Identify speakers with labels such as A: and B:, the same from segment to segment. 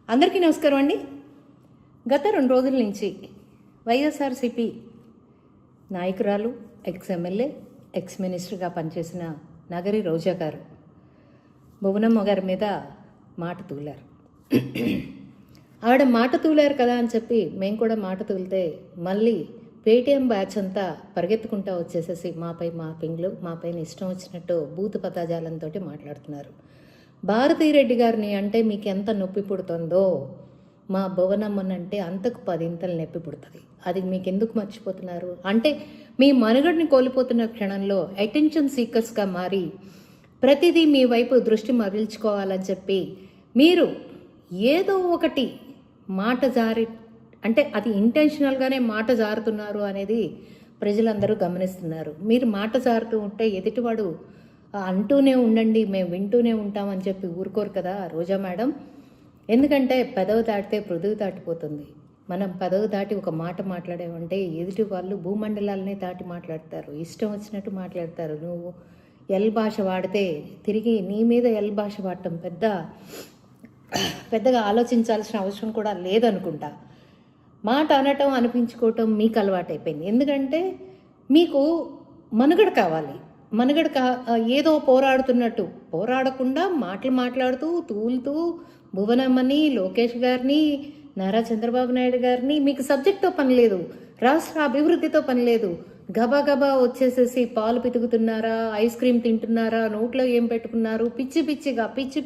A: అందరికీ నమస్కారం అండి. గత 2 రోజుల నుంచి వైఎస్ఆర్సీపీ నాయకురాలు, ఎక్స్ ఎమ్మెల్యే, ఎక్స్ మినిస్టర్గా పనిచేసిన నగరి రోజా గారు భువనమ్మ గారి మీద మాట తూలారు. ఆవిడ మాట తూలారు కదా అని చెప్పి మేము కూడా మాట తూలితే మళ్ళీ పేటీఎం బ్యాచ్ అంతా పరిగెత్తుకుంటా వచ్చేసేసి మాపై మాపింగ్లు, మాపైన ఇష్టం వచ్చినట్టు బూతు పదాజాలంతో మాట్లాడుతున్నారు. భారతీరెడ్డి గారిని అంటే మీకు ఎంత నొప్పి పుడుతుందో మా భువనమ్మనంటే అంతకు 10 నొప్పి పుడుతుంది. అది మీకు ఎందుకు మర్చిపోతున్నారు అంటే మీ మనుగడని కోల్పోతున్న క్షణంలో అటెన్షన్ సీకర్స్గా మారి ప్రతిదీ మీ వైపు దృష్టి మరల్చుకోవాలని చెప్పి మీరు ఏదో ఒకటి మాట జారి అంటే అది ఇంటెన్షనల్గానే మాట జారుతున్నారు అనేది ప్రజలందరూ గమనిస్తున్నారు. మీరు మాట జారుతూ ఉంటే ఎదుటివాడు అంటూనే ఉండండి, మేము వింటూనే ఉంటామని చెప్పి ఊరుకోరు కదా రోజా మేడం. ఎందుకంటే పెదవి దాటితే పృథువు దాటిపోతుంది. మనం పెదవి దాటి ఒక మాట మాట్లాడామంటే ఎదుటి వాళ్ళు భూమండలాలనే దాటి మాట్లాడతారు, ఇష్టం వచ్చినట్టు మాట్లాడతారు. నువ్వు ఎల్ భాష వాడితే తిరిగి నీ మీద ఎల్ భాష వాడటం పెద్దగా ఆలోచించాల్సిన అవసరం కూడా లేదనుకుంటా. మాట అనటం అనిపించుకోవటం మీకు అలవాటైపోయింది. ఎందుకంటే మీకు మనుగడ కావాలి. మనుగడ ఏదో పోరాడుతున్నట్టు పోరాడకుండా మాట్లాడుతూ తూలుతూ భువనమ్మని, లోకేష్ గారిని, నారా చంద్రబాబు నాయుడు గారిని మీకు సబ్జెక్ట్తో పని లేదు, రాష్ట్ర అభివృద్ధితో పని లేదు. గబా వచ్చేసేసి పాలు పితుకుతున్నారా, ఐస్ క్రీమ్ తింటున్నారా, నోట్లో ఏం పెట్టుకున్నారు, పిచ్చి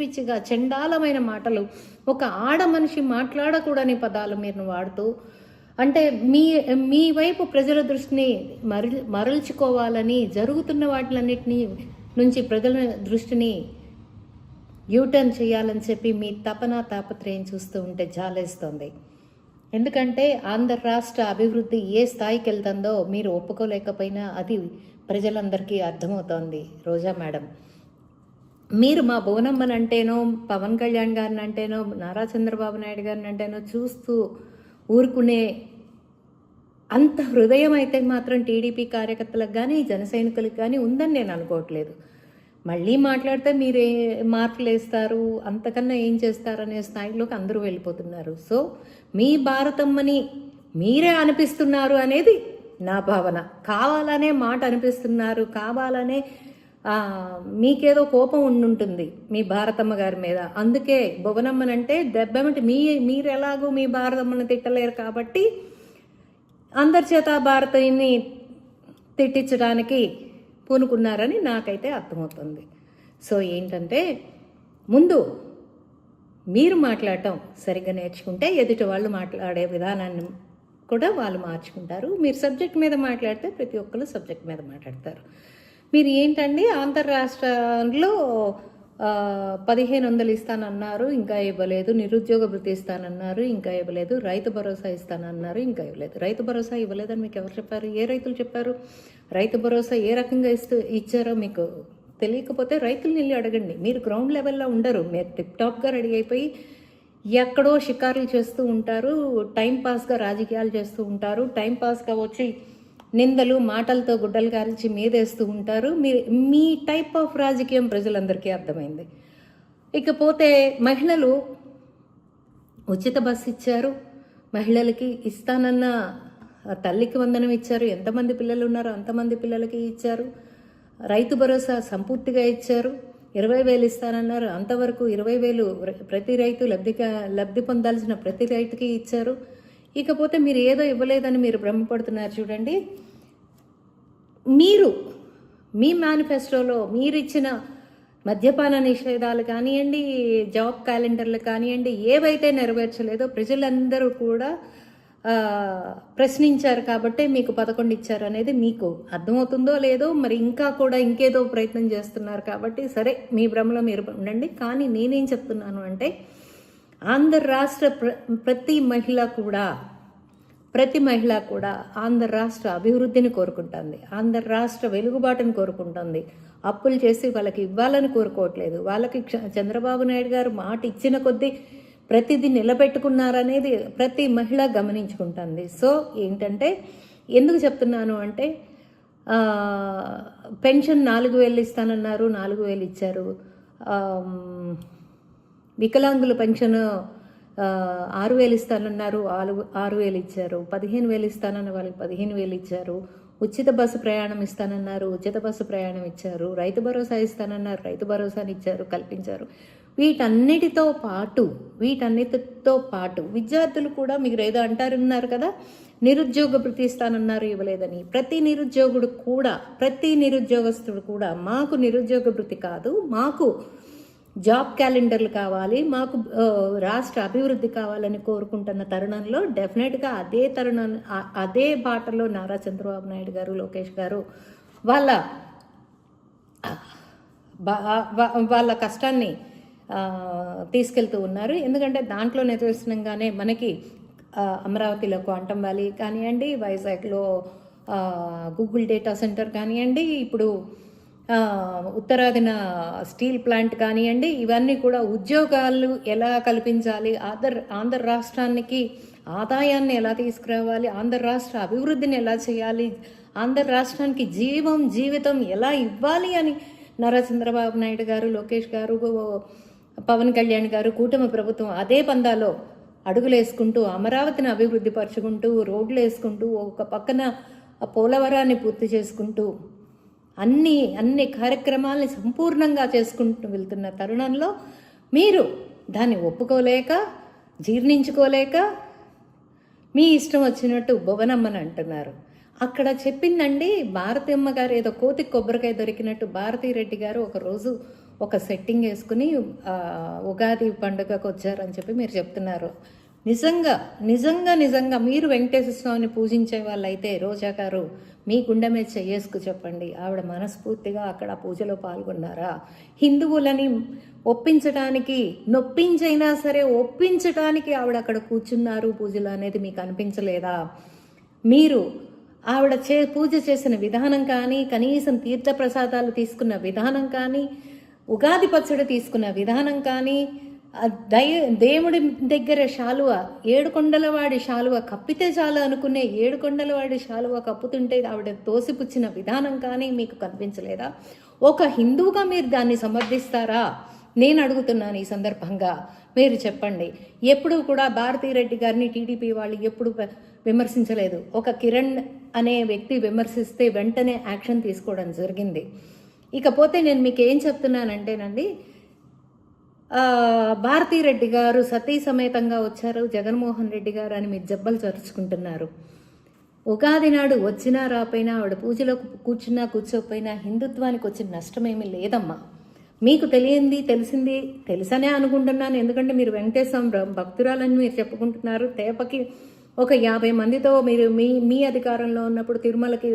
A: పిచ్చిగా చండాలమైన మాటలు, ఒక ఆడ మనిషి మాట్లాడకూడని పదాలు మీరు వాడుతూ అంటే మీ వైపు ప్రజల దృష్టిని మరల్చుకోవాలని జరుగుతున్న వాటిలన్నిటినీ నుంచి ప్రజల దృష్టిని యూటర్న్ చేయాలని చెప్పి మీ తాపత్రయం చూస్తూ ఉంటే జాలేస్తుంది. ఎందుకంటే ఆంధ్ర రాష్ట్ర అభివృద్ధి ఏ స్థాయికి వెళ్తుందో మీరు ఒప్పుకోలేకపోయినా అది ప్రజలందరికీ అర్థమవుతోంది. రోజా మేడం, మీరు మా భువనమ్మని అంటేనో, పవన్ కళ్యాణ్ గారిని అంటేనో, నారా చంద్రబాబు నాయుడు గారిని అంటేనో చూస్తూ ఊరుకునే అంత హృదయం అయితే మాత్రం టీడీపీ కార్యకర్తలకు కానీ జన సైనికులకు కానీ ఉందని నేను అనుకోవట్లేదు. మళ్ళీ మాట్లాడితే మీరే మార్కులు వేస్తారు, అంతకన్నా ఏం చేస్తారనే స్థాయిలోకి అందరూ వెళ్ళిపోతున్నారు. సో మీ భారతమ్మని మీరే అనిపిస్తున్నారు అనేది నా భావన. కావాలనే మాట అనిపిస్తున్నారు, కావాలనే మీకేదో కోపం ఉండుంటుంది మీ భారతమ్మ గారి మీద. అందుకే భువనమ్మనంటే దెబ్బేమంటే మీరు ఎలాగో మీ భారతమ్మని తిట్టలేరు కాబట్టి అందరి చేత భారతని తిట్టించడానికి పూనుకున్నారని నాకైతే అర్థమవుతుంది. సో ఏంటంటే ముందు మీరు మాట్లాడటం సరిగ్గా నేర్చుకుంటే ఎదుటి వాళ్ళు మాట్లాడే విధానాన్ని కూడా వాళ్ళు మార్చుకుంటారు. మీరు సబ్జెక్ట్ మీద మాట్లాడితే ప్రతి ఒక్కరు సబ్జెక్ట్ మీద మాట్లాడతారు. మీరు ఏంటండి అంతర్రాష్ట్రంలో 1500 ఇస్తానన్నారు, ఇంకా ఇవ్వలేదు. నిరుద్యోగ భృతి ఇస్తానన్నారు, ఇంకా ఇవ్వలేదు. రైతు భరోసా ఇస్తానన్నారు, ఇంకా ఇవ్వలేదు. రైతు భరోసా ఇవ్వలేదని మీకు ఎవరు చెప్పారు? ఏ రైతులు చెప్పారు? రైతు భరోసా ఏ రకంగా ఇచ్చారో మీకు తెలియకపోతే రైతులు వెళ్ళి అడగండి. మీరు గ్రౌండ్ లెవెల్లో ఉండరు. మీరు టిప్ టాప్గా రెడీ అయిపోయి ఎక్కడో షికారులు చేస్తూ ఉంటారు, టైంపాస్గా రాజకీయాలు చేస్తూ ఉంటారు, టైంపాస్గా వచ్చి నిందలు మాటలతో గుడ్డలు కాల్చి మీదేస్తూ ఉంటారు. మీ టైప్ ఆఫ్ రాజకీయం ప్రజలందరికీ అర్థమైంది. ఇకపోతే మహిళలు ఉచిత బస్సు ఇచ్చారు, మహిళలకి ఇస్తానన్న తల్లికి వందనం ఇచ్చారు. ఎంతమంది పిల్లలు ఉన్నారో అంతమంది పిల్లలకి ఇచ్చారు. రైతు భరోసా సంపూర్తిగా ఇచ్చారు. 20,000 ఇస్తానన్నారు, అంతవరకు 20,000 ప్రతి రైతు లబ్ధి పొందాల్సిన ప్రతి రైతుకి ఇచ్చారు. ఇకపోతే మీరు ఏదో ఇవ్వలేదని మీరు భ్రమపడుతున్నారు. చూడండి, మీరు మీ మేనిఫెస్టోలో మీరు ఇచ్చిన మద్యపాన నిషేధాలు కానివ్వండి, జాబ్ క్యాలెండర్లు కానివ్వండి, ఏవైతే నెరవేర్చలేదో ప్రజలందరూ కూడా ప్రశ్నించారు కాబట్టి మీకు 11 ఇచ్చారు అనేది మీకు అర్థమవుతుందో లేదో, మరి ఇంకా కూడా ఇంకేదో ప్రయత్నం చేస్తున్నారు కాబట్టి సరే మీ భ్రమలో మీరు ఉండండి. కానీ నేనేం చెప్తున్నాను అంటే ఆంధ్ర రాష్ట్ర ప్రతి మహిళ కూడా ఆంధ్ర రాష్ట్ర అభివృద్ధిని కోరుకుంటుంది, ఆంధ్ర రాష్ట్ర వెలుగుబాటుని కోరుకుంటుంది. అప్పులు చేసి వాళ్ళకి ఇవ్వాలని కోరుకోవట్లేదు. వాళ్ళకి చంద్రబాబు నాయుడు గారు మాట ఇచ్చిన కొద్దీ ప్రతిదీ నిలబెట్టుకున్నారనేది ప్రతి మహిళ గమనించుకుంటుంది. సో ఏంటంటే ఎందుకు చెప్తున్నాను అంటే పెన్షన్ 4,000 ఇస్తానన్నారు, 4,000 ఇచ్చారు. వికలాంగుల పెన్షన్ 6,000 ఇస్తానన్నారు, 6,000 ఇచ్చారు. 15,000 ఇస్తానన్న వాళ్ళకి 15,000 ఇచ్చారు. ఉచిత బస్సు ప్రయాణం ఇస్తానన్నారు, ఉచిత బస్సు ప్రయాణం ఇచ్చారు. రైతు భరోసా ఇస్తానన్నారు, రైతు భరోసాని ఇచ్చారు, కల్పించారు. వీటన్నిటితో పాటు విద్యార్థులు కూడా మీరు ఏదో అంటారున్నారు కదా, నిరుద్యోగ భృతి ఇస్తానన్నారు, ఇవ్వలేదని. ప్రతి నిరుద్యోగస్తుడు కూడా మాకు నిరుద్యోగ భృతి కాదు, మాకు జాబ్ క్యాలెండర్లు కావాలి, మాకు రాష్ట్ర అభివృద్ధి కావాలని కోరుకుంటున్న తరుణంలో డెఫినెట్గా అదే బాటలో నారా చంద్రబాబు నాయుడు గారు, లోకేష్ గారు వాళ్ళ కష్టాన్ని తీసుకెళ్తూ ఉన్నారు. ఎందుకంటే దాంట్లో నిదర్శనంగానే మనకి అమరావతిలో క్వాంటమ్ వ్యాలీ కానివ్వండి, వైజాగ్లో గూగుల్ డేటా సెంటర్ కానివ్వండి, ఇప్పుడు ఉత్తరాదిన స్టీల్ ప్లాంట్ కానివ్వండి, ఇవన్నీ కూడా ఉద్యోగాలు ఎలా కల్పించాలి, ఆంధ్ర రాష్ట్రానికి ఆదాయాన్ని ఎలా తీసుకురావాలి, ఆంధ్ర రాష్ట్ర అభివృద్ధిని ఎలా చేయాలి, ఆంధ్ర రాష్ట్రానికి జీవితం ఎలా ఇవ్వాలి అని నారా చంద్రబాబు నాయుడు గారు, లోకేష్ గారు, పవన్ కళ్యాణ్ గారు, కూటమి ప్రభుత్వం అదే పందాలో అడుగులేసుకుంటూ అమరావతిని అభివృద్ధి పరుచుకుంటూ రోడ్లు వేసుకుంటూ ఒక పక్కన పోలవరాన్ని పూర్తి చేసుకుంటూ అన్ని కార్యక్రమాల్ని సంపూర్ణంగా చేసుకుంటూ వెళ్తున్న తరుణంలో మీరు దాన్ని ఒప్పుకోలేక, జీర్ణించుకోలేక మీ ఇష్టం వచ్చినట్టు భువనమ్మని అంటున్నారు. అక్కడ చెప్పిందండి భారతమ్మ గారు, ఏదో కోతి కొబ్బరికాయ దొరికినట్టు భారతీరెడ్డి గారు ఒకరోజు ఒక సెట్టింగ్ వేసుకుని ఉగాది పండుగకు వచ్చారని చెప్పి మీరు చెప్తున్నారు. నిజంగా మీరు వెంకటేశ్వర స్వామిని పూజించే వాళ్ళైతే రోజా గారు మీ గుండె మీద చేసుకు చెప్పండి, ఆవిడ మనస్ఫూర్తిగా అక్కడ పూజలో పాల్గొన్నారా? హిందువులని ఒప్పించడానికి, నొప్పించైనా సరే ఒప్పించడానికి ఆవిడ అక్కడ కూర్చున్నారు పూజలు అనేది మీకు అనిపించలేదా? మీరు ఆవిడ పూజ చేసిన విధానం కానీ, కనీసం తీర్థప్రసాదాలు తీసుకున్న విధానం కానీ, ఉగాది పచ్చడి తీసుకున్న విధానం కానీ, దేవుడి దగ్గర శాలువ, ఏడుకొండలవాడి శాలువ కప్పితే చాలు అనుకునే ఏడుకొండలవాడి శాలువ కప్పుతుంటే ఆవిడ తోసిపుచ్చిన విధానం కానీ మీకు కనిపించలేదా? ఒక హిందువుగా మీరు దాన్ని సమర్థిస్తారా? నేను అడుగుతున్నాను ఈ సందర్భంగా, మీరు చెప్పండి. ఎప్పుడు కూడా భారతీరెడ్డి గారిని టీడీపీ వాళ్ళు ఎప్పుడు విమర్శించలేదు. ఒక కిరణ్ అనే వ్యక్తి విమర్శిస్తే వెంటనే యాక్షన్ తీసుకోవడం జరిగింది. ఇకపోతే నేను మీకు ఏం చెప్తున్నానంటేనండి, భారతీరెడ్డి గారు సతీ సమేతంగా వచ్చారు, జగన్మోహన్ రెడ్డి గారు అని మీరు జబ్బలు చరుచుకుంటున్నారు. ఉగాది నాడు వచ్చినా రాపోయినా, ఆవిడ పూజలో కూర్చున్నా కూర్చోకపోయినా హిందుత్వానికి వచ్చిన నష్టమేమీ లేదమ్మా. మీకు తెలిసింది తెలుసనే అనుకుంటున్నాను. ఎందుకంటే మీరు వెంకటేశ్వర భక్తురాలని మీరు చెప్పుకుంటున్నారు. తేపకి ఒక 50 మందితో మీరు మీ అధికారంలో ఉన్నప్పుడు తిరుమలకి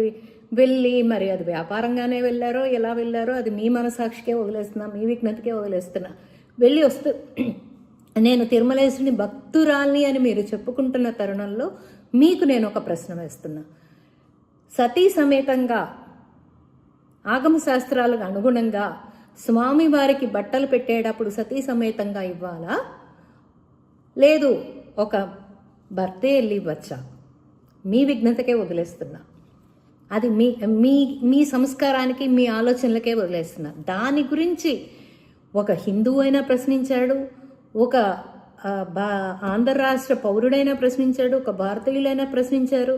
A: వెళ్ళి, మరి అది వ్యాపారంగానే వెళ్ళారో ఎలా వెళ్ళారో అది మీ మనసాక్షికే వదిలేస్తున్నా, మీ విజ్ఞతకే వదిలేస్తున్నా. వెళ్ళి వస్తూ నేను తిరుమలేశ్వరుని భక్తురాల్ని అని మీరు చెప్పుకుంటున్న తరుణంలో మీకు నేను ఒక ప్రశ్న వేస్తున్నా. సతీ సమేతంగా ఆగమ శాస్త్రాలకు అనుగుణంగా స్వామివారికి బట్టలు పెట్టేటప్పుడు సతీ సమేతంగా ఇవ్వాలా, లేదు ఒక భర్తే వెళ్ళి ఇవ్వచ్చా? మీ విఘ్నతకే వదిలేస్తున్నా. అది మీ సంస్కారానికి, మీ ఆలోచనలకే వదిలేస్తున్నా. దాని గురించి ఒక హిందువు అయినా ప్రశ్నించాడు, ఒక ఆంధ్ర రాష్ట్ర పౌరుడైనా ప్రశ్నించాడు, ఒక భారతీయులైనా ప్రశ్నించారు.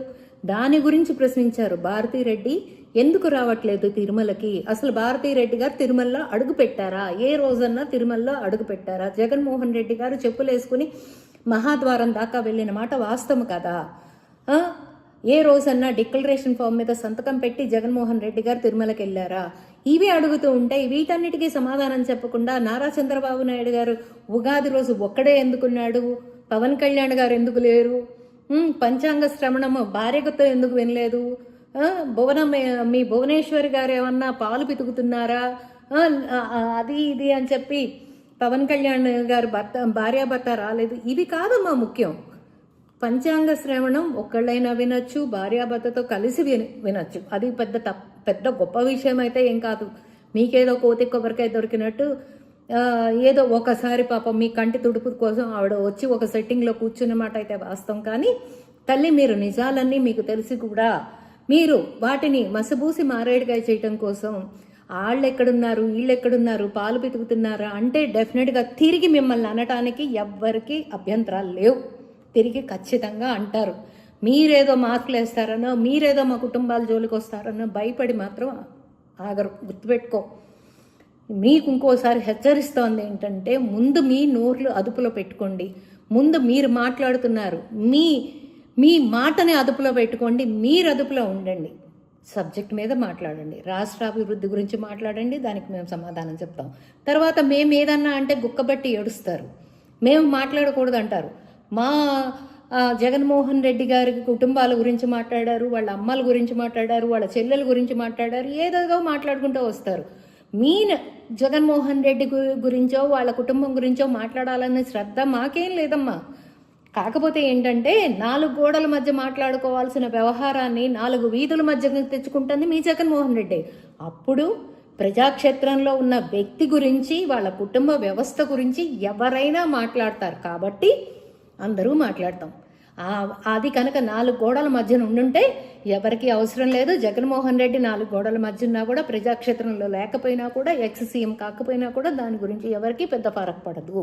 A: దాని గురించి ప్రశ్నించారు. భారతీరెడ్డి ఎందుకు రావట్లేదు తిరుమలకి? అసలు భారతీరెడ్డి గారు తిరుమలలో అడుగు పెట్టారా? ఏ రోజన్నా తిరుమలలో అడుగు పెట్టారా? జగన్మోహన్ రెడ్డి గారు చెప్పులేసుకుని మహాద్వారం దాకా వెళ్ళిన మాట వాస్తవం కదా? ఏ రోజన్నా డిక్లరేషన్ ఫామ్ మీద సంతకం పెట్టి జగన్మోహన్ రెడ్డి గారు తిరుమలకి వెళ్ళారా? ఇవి అడుగుతూ ఉంటాయి. వీటన్నిటికీ సమాధానం చెప్పకుండా నారా చంద్రబాబు నాయుడు గారు ఉగాది రోజు ఒక్కడే ఎందుకున్నాడు? పవన్ కళ్యాణ్ గారు ఎందుకు లేరు? పంచాంగ శ్రవణము భార్యతో ఎందుకు వినలేదు? మీ భువనేశ్వరి గారు ఏమన్నా పాలు పితుకుతున్నారా? అది ఇది అని చెప్పి పవన్ కళ్యాణ్ గారు భార్యాభర్త రాలేదు. ఇవి కాదమ్మా ముఖ్యం. పంచాంగ శ్రవణం ఒక్కళ్ళైనా వినొచ్చు, భార్యాభర్తతో కలిసి వినొచ్చు. అది పెద్ద గొప్ప విషయం అయితే ఏం కాదు. మీకేదో కోతి కొబ్బరికాయ దొరికినట్టు ఏదో ఒకసారి పాపం మీ కంటి తుడుపు కోసం ఆవిడ వచ్చి ఒక సెట్టింగ్లో కూర్చున్న మాట అయితే వాస్తవం. కానీ తల్లి, మీరు నిజాలన్నీ మీకు తెలిసి కూడా మీరు వాటిని మసబూసి మారేడుకాయ చేయటం కోసం వాళ్ళు ఎక్కడున్నారు, వీళ్ళు ఎక్కడున్నారు, పాలు పితుకుతున్నారా అంటే డెఫినెట్గా తిరిగి మిమ్మల్ని అనటానికి ఎవ్వరికి అభ్యంతరాలు లేవు. తిరిగి ఖచ్చితంగా అంటారు. మీరేదో మార్కులు వేస్తారనో, మీరేదో మా కుటుంబాల జోలికి వస్తారనో భయపడి మాత్రం ఆగరు. గుర్తుపెట్టుకో. మీకు ఇంకోసారి హెచ్చరిస్తోంది ఏంటంటే, ముందు మీ నోర్లు అదుపులో పెట్టుకోండి. ముందు మీరు మాట్లాడుతున్నారు, మీ మాటని అదుపులో పెట్టుకోండి. మీరు అదుపులో ఉండండి. సబ్జెక్ట్ మీద మాట్లాడండి. రాష్ట్ర అభివృద్ధి గురించి మాట్లాడండి. దానికి మేము సమాధానం చెప్తాం. తర్వాత మేము ఏదన్నా అంటే గుక్కబట్టి ఏడుస్తారు. మేము మాట్లాడకూడదు అంటారు. మా జగన్మోహన్ రెడ్డి గారి కుటుంబాల గురించి మాట్లాడారు, వాళ్ళ అమ్మల గురించి మాట్లాడారు, వాళ్ళ చెల్లెల గురించి మాట్లాడారు, ఏదో మాట్లాడుకుంటూ వస్తారు. మీ జగన్మోహన్ రెడ్డి గురించో వాళ్ళ కుటుంబం గురించో మాట్లాడాలనే శ్రద్ధ మాకేం లేదమ్మా. కాకపోతే ఏంటంటే 4 గోడల మధ్య మాట్లాడుకోవాల్సిన వ్యవహారాన్ని 4 వీధుల మధ్య తెచ్చుకుంటుంది మీ జగన్మోహన్ రెడ్డి. అప్పుడు ప్రజాక్షేత్రంలో ఉన్న వ్యక్తి గురించి, వాళ్ళ కుటుంబ వ్యవస్థ గురించి ఎవరైనా మాట్లాడతారు. కాబట్టి అందరూ మాట్లాడతాం. అది కనుక 4 గోడల మధ్యన ఉండుంటే ఎవరికి అవసరం లేదు. జగన్మోహన్ రెడ్డి 4 గోడల మధ్య ఉన్నా కూడా, ప్రజాక్షేత్రంలో లేకపోయినా కూడా, ఎక్స్ సీఎం కాకపోయినా కూడా దాని గురించి ఎవరికి పెద్ద ఫరక్ పడదు.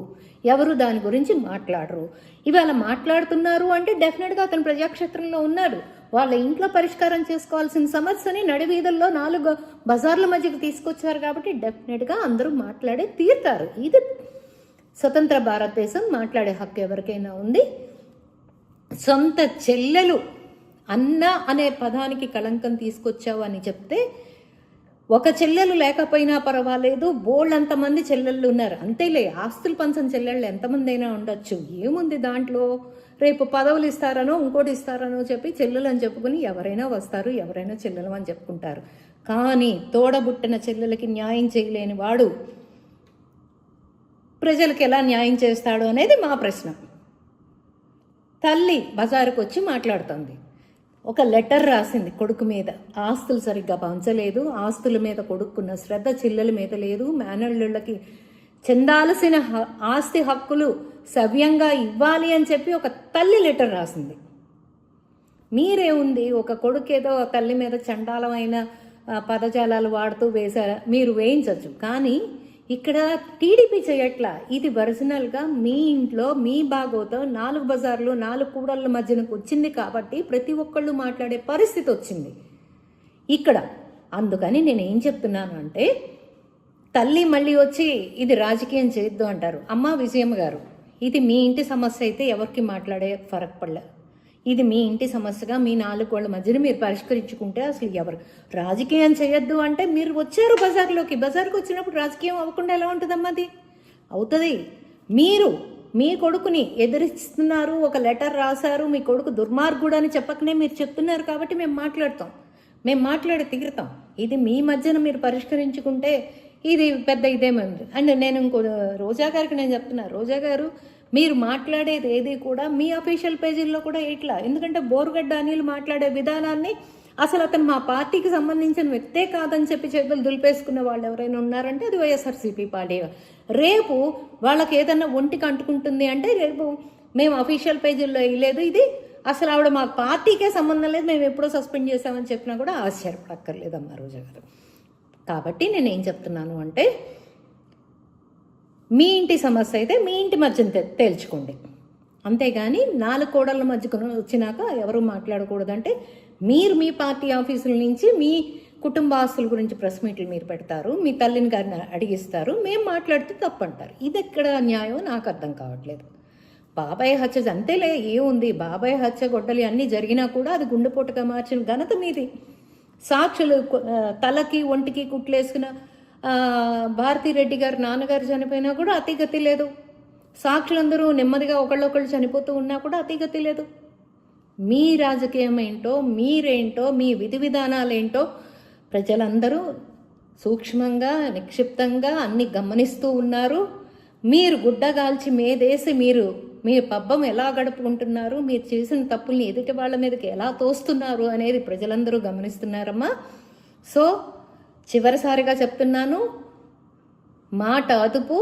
A: ఎవరు దాని గురించి మాట్లాడరు. ఇవాళ మాట్లాడుతున్నారు అంటే డెఫినెట్గా అతను ప్రజాక్షేత్రంలో ఉన్నాడు. వాళ్ళ ఇంట్లో పరిష్కారం చేసుకోవాల్సిన సమస్యని నడివీధుల్లో 4 బజార్ల మధ్యకి తీసుకొచ్చారు. కాబట్టి డెఫినెట్గా అందరూ మాట్లాడే తీరుతారు. ఇది స్వతంత్ర భారతదేశం. మాట్లాడే హక్కు ఎవరికైనా ఉంది. సొంత చెల్లెలు అన్న అనే పదానికి కళంకం తీసుకొచ్చావు అని చెప్తే, ఒక చెల్లెలు లేకపోయినా పర్వాలేదు, బోళ్ళంతమంది చెల్లెళ్ళు ఉన్నారు. అంతేలే, ఆస్తులు పంచని చెల్లెళ్ళు ఎంతమంది అయినా ఉండొచ్చు. ఏముంది దాంట్లో? రేపు పదవులు ఇస్తారనో ఇంకోటి ఇస్తారనో చెప్పి చెల్లెలు అని చెప్పుకుని ఎవరైనా వస్తారు, ఎవరైనా చెల్లెలు అని చెప్పుకుంటారు. కానీ తోడబుట్టిన చెల్లెలకి న్యాయం చేయలేని వాడు ప్రజలకు ఎలా న్యాయం చేస్తాడు అనేది మా ప్రశ్న. తల్లి బజారుకు వచ్చి మాట్లాడుతుంది. ఒక లెటర్ రాసింది కొడుకు మీద. ఆస్తులు సరిగ్గా పంచలేదు, ఆస్తుల మీద కొడుకున్న శ్రద్ధ చెల్లెల మీద లేదు, మేనల్లుళ్ళకి చెందాల్సిన ఆస్తి హక్కులు సవ్యంగా ఇవ్వాలి అని చెప్పి ఒక తల్లి లెటర్ రాసింది. మీరేముంది, ఒక కొడుకు ఏదో తల్లి మీద చండాలమైన పదజాలాలు వాడుతూ వేశారా, మీరు వేయించవచ్చు. కానీ ఇక్కడ టీడీపీ చేయట్లా. ఇది ఒరిజినల్గా మీ ఇంట్లో మీ బాగోతో 4 బజార్లు 4 కూడళ్ళ మధ్యనకు వచ్చింది కాబట్టి ప్రతి ఒక్కళ్ళు మాట్లాడే పరిస్థితి వచ్చింది ఇక్కడ. అందుకని నేను ఏం చెప్తున్నాను అంటే, తల్లి మళ్ళీ వచ్చి ఇది రాజకీయం చేయొద్దు అంటారు. అమ్మ విజయమ్మ గారు, ఇది మీ ఇంటి సమస్య అయితే ఎవరికి మాట్లాడే ఫరక్ పడలే. ఇది మీ ఇంటి సమస్యగా మీ 4 గోళ్ల మధ్యన మీరు పరిష్కరించుకుంటే అసలు ఎవరు రాజకీయం చేయొద్దు అంటే, మీరు వచ్చారు బజార్కి వచ్చినప్పుడు రాజకీయం అవ్వకుండా ఎలా ఉంటుందమ్మా? అది అవుతుంది. మీరు మీ కొడుకుని ఎదిరిస్తున్నారు, ఒక లెటర్ రాశారు, మీ కొడుకు దుర్మార్గుడు అని చెప్పకనే మీరు చెప్తున్నారు. కాబట్టి మేము మాట్లాడతాం, మేము మాట్లాడి తీరుతాం. ఇది మీ మధ్యన మీరు పరిష్కరించుకుంటే ఇది పెద్ద ఇదేమంది. అండ్ నేను ఇంకో రోజా గారికి నేను చెప్తున్నా, రోజా గారు మీరు మాట్లాడేది ఏది కూడా మీ అఫీషియల్ పేజీల్లో కూడా ఇట్లా. ఎందుకంటే బోరుగడ్డ అనిల్ మాట్లాడే విధానాన్ని అసలు అతను మా పార్టీకి సంబంధించిన వ్యక్తే కాదని చెప్పి చేతులు దులిపేసుకున్న వాళ్ళు ఎవరైనా ఉన్నారంటే అది వైఎస్ఆర్సీపీ పార్టీ. రేపు వాళ్ళకి ఏదన్నా ఒంటికి అంటుకుంటుంది అంటే రేపు మేము అఫీషియల్ పేజీల్లో వేయలేదు, ఇది అసలు ఆవిడ మా పార్టీకే సంబంధం లేదు, మేము ఎప్పుడో సస్పెండ్ చేసామని చెప్పినా కూడా ఆశ్చర్యపడక్కర్లేదమ్మా రోజా గారు. కాబట్టి నేను ఏం చెప్తున్నాను అంటే, మీ ఇంటి సమస్య అయితే మీ ఇంటి మధ్యన తేల్చుకోండి. అంతేగాని 4 కోడళ్ళ మధ్యకు వచ్చినాక ఎవరు మాట్లాడకూడదంటే, మీరు మీ పార్టీ ఆఫీసుల నుంచి మీ కుటుంబ ఆస్తుల గురించి ప్రెస్ మీట్లు మీరు పెడతారు, మీ తల్లిని గారిని అడిగిస్తారు, మేము మాట్లాడితే తప్పంటారు. ఇది ఎక్కడ న్యాయం నాకు అర్థం కావట్లేదు. బాబాయ్ హత్య అంతేలే, ఏముంది, బాబాయ్ హత్య గొడ్డలి అన్నీ జరిగినా కూడా అది గుండెపోటుగా మార్చిన ఘనత మీది. సాక్షులు తలకి ఒంటికి కుట్లేసుకున్న భారతిరెడ్డి గారు నాన్నగారు చనిపోయినా కూడా అతిగతి లేదు. సాక్షులందరూ నెమ్మదిగా ఒకళ్ళొకళ్ళు చనిపోతూ ఉన్నా కూడా అతిగతి లేదు. మీ రాజకీయం ఏంటో, మీరేంటో, మీ విధి విధానాలేంటో ప్రజలందరూ సూక్ష్మంగా నిక్షిప్తంగా అన్ని గమనిస్తూ ఉన్నారు. మీరు గుడ్డగాల్చి మేదేసి మీరు మీ పబ్బం ఎలా గడుపుకుంటున్నారు, మీరు చేసిన తప్పుల్ని ఎదుటి వాళ్ళ మీదకి ఎలా తోస్తున్నారు అనేది ప్రజలందరూ గమనిస్తున్నారమ్మా. సో చివరిసారిగా చెప్తున్నాను, మాట అదుపు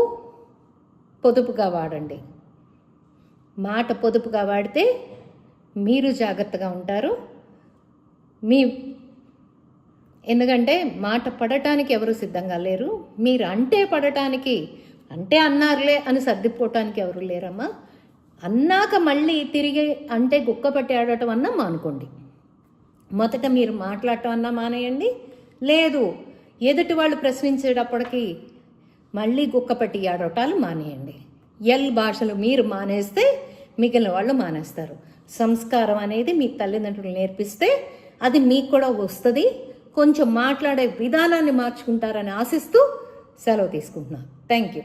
A: పొదుపుగా వాడండి. మాట పొదుపుగా వాడితే మీరు జాగ్రత్తగా ఉంటారు, మీ ఎందుకంటే మాట పడటానికి ఎవరు సిద్ధంగా లేరు. మీరు అంటే పడటానికి, అంటే అన్నారులే అని సర్దిపోవటానికి ఎవరు లేరమ్మా. అన్నాక మళ్ళీ తిరిగి అంటే గుక్క పట్టి ఆడటం అన్నా మానుకోండి. మొదట మీరు మాట్లాడటం అన్నా మానేయండి. లేదు, ఎదుటి వాళ్ళు ప్రశ్నించేటప్పటికి మళ్ళీ గుక్క పట్టి ఆడటాలు మానేయండి. భాషలు మీరు మానేస్తే మిగిలిన వాళ్ళు మానేస్తారు. సంస్కారం అనేది మీ తల్లిదండ్రులు నేర్పిస్తే అది మీకు కూడా వస్తుంది. కొంచెం మాట్లాడే విధానాన్ని మార్చుకుంటారని ఆశిస్తూ సెలవు తీసుకుంటున్నాను. Thank you.